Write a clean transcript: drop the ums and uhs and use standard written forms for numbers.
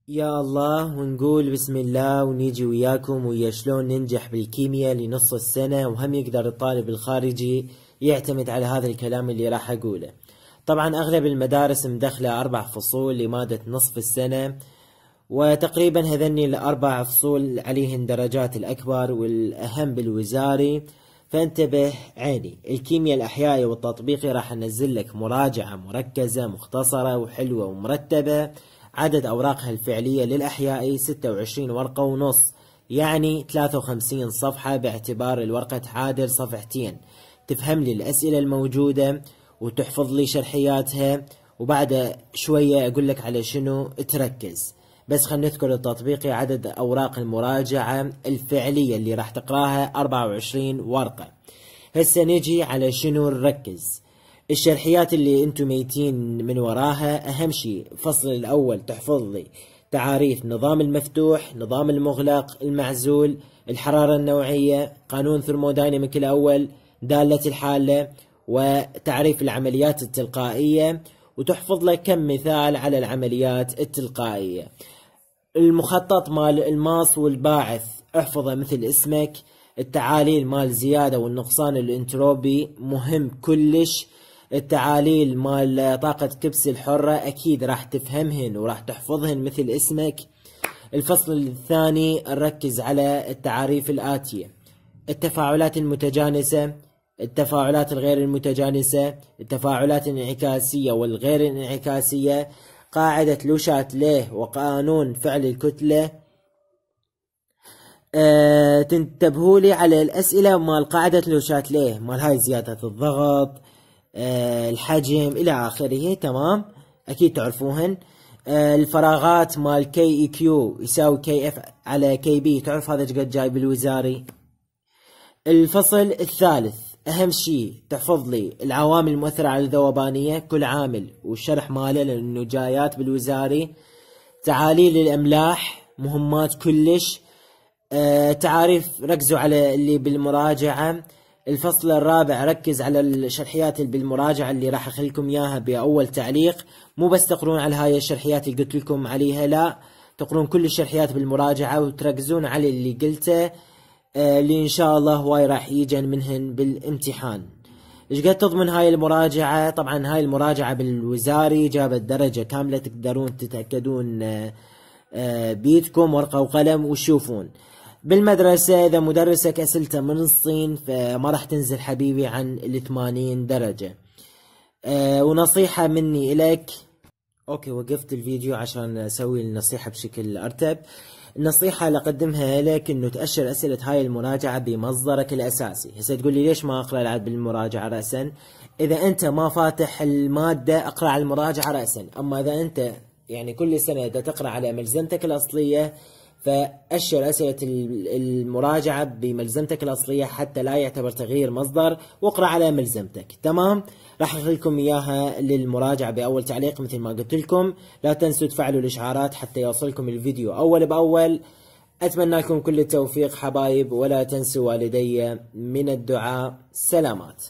يا الله، ونقول بسم الله ونيجي وياكم ويا شلون ننجح بالكيمياء لنص السنة، وهم يقدر الطالب الخارجي يعتمد على هذا الكلام اللي راح أقوله. طبعا أغلب المدارس مدخلة 4 فصول لمادة نصف السنة، وتقريبا هذني الأربع فصول عليهن درجات الأكبر والأهم بالوزاري. فانتبه عيني، الكيمياء الأحيائي والتطبيقي راح أنزل لك مراجعة مركزة مختصرة وحلوة ومرتبة. عدد أوراقها الفعلية للأحيائي 26 ورقة ونص، يعني 53 صفحة، باعتبار الورقة تعادل صفحتين. تفهم لي الأسئلة الموجودة وتحفظ لي شرحياتها، وبعد شوية أقول لك على شنو تركز. بس خلينا نذكر التطبيقي. عدد أوراق المراجعة الفعلية اللي راح تقراها 24 ورقة. هسه نجي على شنو نركز. الشرحيات اللي انتم ميتين من وراها، أهم شيء فصل الأول تحفظ لي تعاريف نظام المفتوح، نظام المغلق، المعزول، الحرارة النوعية، قانون ثرمودايناميك الأول، دالة الحالة، وتعريف العمليات التلقائية، وتحفظ لك كم مثال على العمليات التلقائية. المخطط مال الماس والباعث احفظه مثل اسمك. التعاليل مال زيادة والنقصان الانتروبي مهم كلش. التعاليل مال طاقة كبس الحرة أكيد راح تفهمهن وراح تحفظهن مثل اسمك. الفصل الثاني نركز على التعاريف الآتية: التفاعلات المتجانسة، التفاعلات الغير المتجانسة، التفاعلات الانعكاسية والغير الانعكاسية، قاعدة لوشاتليه وقانون فعل الكتلة. تنتبهوا لي على الأسئلة مال قاعدة لوشاتليه، مال هاي زيادة الضغط، الحجم إلى آخره. تمام، أكيد تعرفوهن. الفراغات مال كي اي كيو يساوي كي اف على كي بي، تعرف هذا قد جاي بالوزاري. الفصل الثالث أهم شيء تحفظ لي العوامل المؤثرة على الذوبانية، كل عامل والشرح ماله لأنه جايات بالوزاري. تعاليل الأملاح مهمات كلش. تعاريف ركزوا على اللي بالمراجعة. الفصل الرابع ركز على الشرحيات اللي بالمراجعة اللي راح أخليكم إياها بأول تعليق. مو بس تقرون على هاي الشرحيات اللي قلت لكم عليها، لا، تقرون كل الشرحيات بالمراجعة وتركزون على اللي قلته، اللي إن شاء الله هواي راح يجن منهن بالامتحان. إيش قد تضمن هاي المراجعة؟ طبعا هاي المراجعة بالوزاري جابت درجة كاملة، تقدرون تتأكدون بيدكم ورقة وقلم وتشوفون. بالمدرسة إذا مدرسك أسئلته من الصين فما راح تنزل حبيبي عن 80 درجة. ونصيحة مني إليك. أوكي، وقفت الفيديو عشان أسوي النصيحة بشكل أرتب. النصيحة اللي أقدمها لك إنه تأشر أسئلة هاي المراجعة بمصدرك الأساسي. هسه تقول لي ليش ما أقرأ العاد بالمراجعة رأسا؟ إذا أنت ما فاتح المادة أقرأ على المراجعة رأسا، أما إذا أنت يعني كل سنة إذا تقرأ على ملزمتك الأصلية فأشر أسئلة المراجعة بملزمتك الأصلية حتى لا يعتبر تغيير مصدر، واقرأ على ملزمتك. تمام، راح أخلي لكم إياها للمراجعة بأول تعليق مثل ما قلت لكم. لا تنسوا تفعلوا الإشعارات حتى يوصلكم الفيديو أول بأول. أتمنى لكم كل التوفيق حبايب، ولا تنسوا والدي من الدعاء. سلامات.